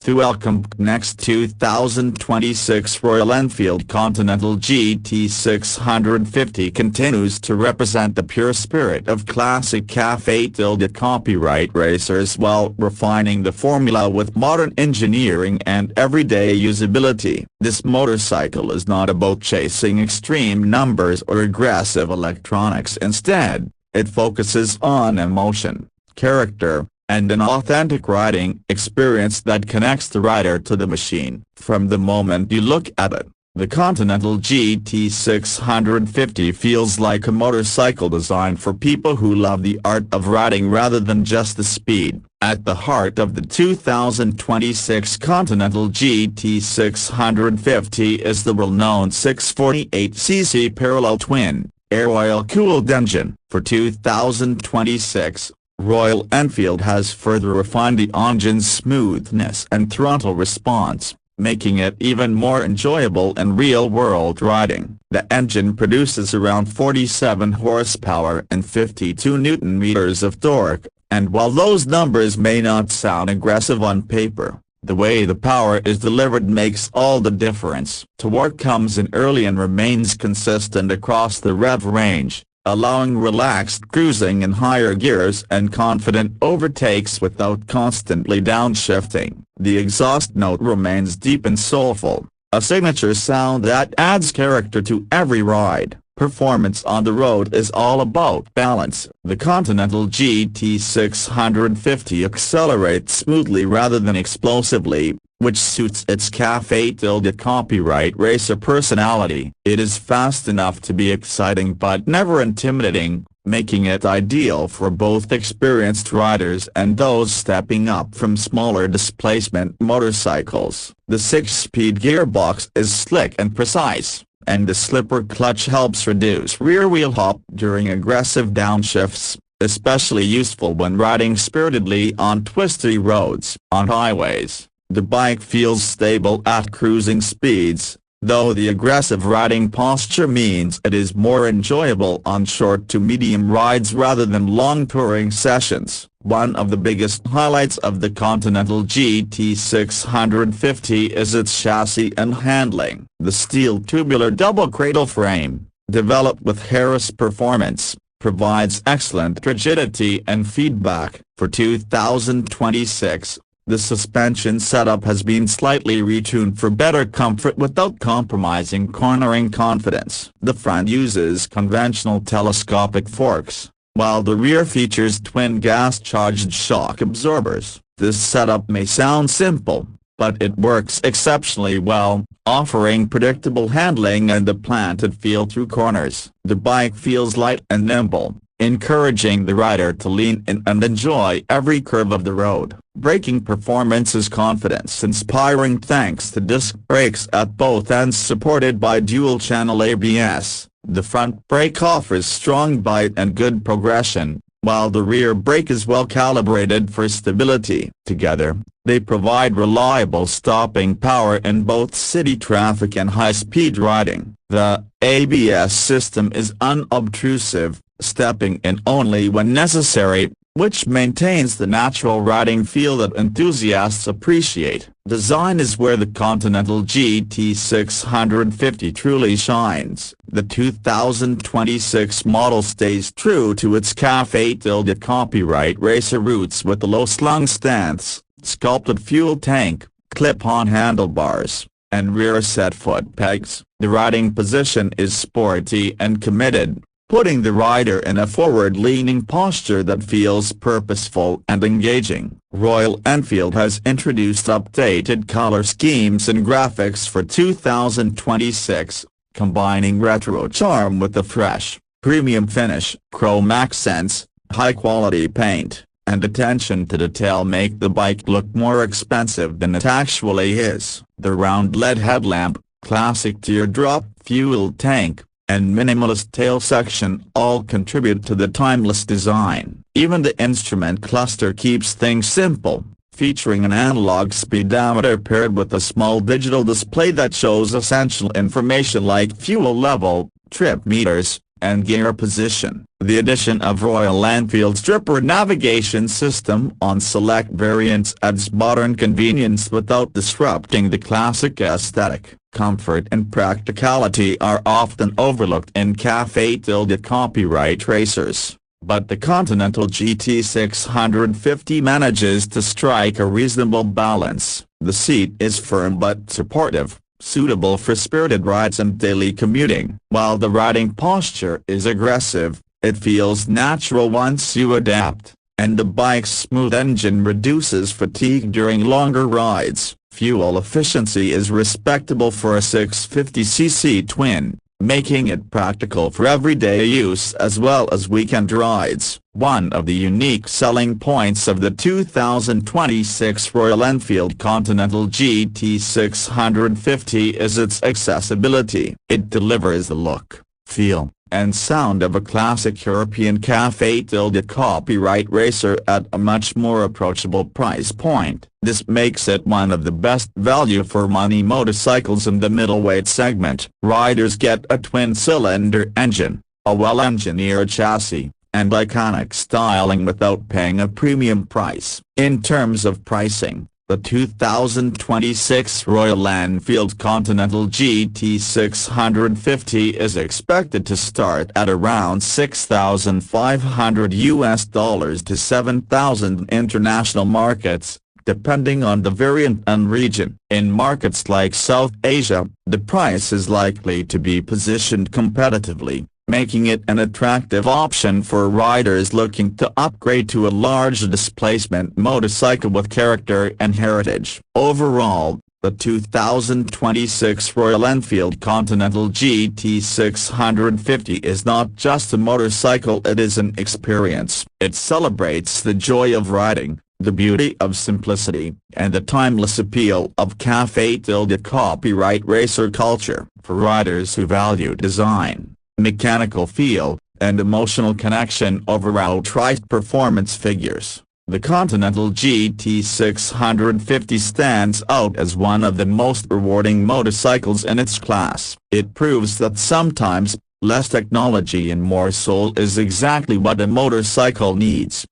To welcome BikeNext 2026 Royal Enfield Continental GT 650 continues to represent the pure spirit of classic Café copyright racers while refining the formula with modern engineering and everyday usability. This motorcycle is not about chasing extreme numbers or aggressive electronics. Instead, it focuses on emotion, character, and an authentic riding experience that connects the rider to the machine. From the moment you look at it, the Continental GT 650 feels like a motorcycle designed for people who love the art of riding rather than just the speed. At the heart of the 2026 Continental GT 650 is the well-known 648cc parallel twin, air-oil-cooled engine. For 2026, Royal Enfield has further refined the engine's smoothness and throttle response, making it even more enjoyable in real-world riding. The engine produces around 47 horsepower and 52 Nm of torque, and while those numbers may not sound aggressive on paper, the way the power is delivered makes all the difference. Torque comes in early and remains consistent across the rev range, allowing relaxed cruising in higher gears and confident overtakes without constantly downshifting. The exhaust note remains deep and soulful, a signature sound that adds character to every ride. Performance on the road is all about balance. The Continental GT 650 accelerates smoothly rather than explosively, which suits its Café copyright racer personality. It is fast enough to be exciting but never intimidating, making it ideal for both experienced riders and those stepping up from smaller displacement motorcycles. The 6-speed gearbox is slick and precise, and the slipper clutch helps reduce rear-wheel hop during aggressive downshifts, especially useful when riding spiritedly on twisty roads. On highways, the bike feels stable at cruising speeds, though the aggressive riding posture means it is more enjoyable on short to medium rides rather than long touring sessions. One of the biggest highlights of the Continental GT 650 is its chassis and handling. The steel tubular double cradle frame, developed with Harris Performance, provides excellent rigidity and feedback. For 2026, the suspension setup has been slightly retuned for better comfort without compromising cornering confidence. The front uses conventional telescopic forks, while the rear features twin gas-charged shock absorbers. This setup may sound simple, but it works exceptionally well, offering predictable handling and a planted feel through corners. The bike feels light and nimble, encouraging the rider to lean in and enjoy every curve of the road. Braking performance is confidence-inspiring thanks to disc brakes at both ends supported by dual-channel ABS. The front brake offers strong bite and good progression, while the rear brake is well calibrated for stability. Together, they provide reliable stopping power in both city traffic and high-speed riding. The ABS system is unobtrusive, stepping in only when necessary, which maintains the natural riding feel that enthusiasts appreciate. Design is where the Continental GT 650 truly shines. The 2026 model stays true to its Café copyright racer roots with the low-slung stance, sculpted fuel tank, clip-on handlebars, and rear-set foot pegs. The riding position is sporty and committed, putting the rider in a forward-leaning posture that feels purposeful and engaging. Royal Enfield has introduced updated color schemes and graphics for 2026, combining retro charm with a fresh, premium finish. Chrome accents, high-quality paint, and attention to detail make the bike look more expensive than it actually is. The round LED headlamp, classic teardrop fuel tank, and minimalist tail section all contribute to the timeless design. Even the instrument cluster keeps things simple, featuring an analog speedometer paired with a small digital display that shows essential information like fuel level, trip meters, and gear position. The addition of Royal Enfield's Stripper navigation system on select variants adds modern convenience without disrupting the classic aesthetic. Comfort and practicality are often overlooked in Café copyright racers, but the Continental GT 650 manages to strike a reasonable balance. The seat is firm but supportive, suitable for spirited rides and daily commuting. While the riding posture is aggressive, it feels natural once you adapt, and the bike's smooth engine reduces fatigue during longer rides. Fuel efficiency is respectable for a 650cc twin, making it practical for everyday use as well as weekend rides. One of the unique selling points of the 2026 Royal Enfield Continental GT 650 is its accessibility. It delivers the look, feel, and sound of a classic European Café copyright racer at a much more approachable price point. This makes it one of the best value-for-money motorcycles in the middleweight segment. Riders get a twin-cylinder engine, a well-engineered chassis, and iconic styling without paying a premium price. In terms of pricing, the 2026 Royal Enfield Continental GT 650 is expected to start at around $6,500 to $7,000 in international markets, depending on the variant and region. In markets like South Asia, the price is likely to be positioned competitively, making it an attractive option for riders looking to upgrade to a large displacement motorcycle with character and heritage. Overall, the 2026 Royal Enfield Continental GT 650 is not just a motorcycle, it is an experience. It celebrates the joy of riding, the beauty of simplicity, and the timeless appeal of Café copyright racer culture. For riders who value design, mechanical feel, and emotional connection over outright performance figures, the Continental GT 650 stands out as one of the most rewarding motorcycles in its class. It proves that sometimes, less technology and more soul is exactly what a motorcycle needs.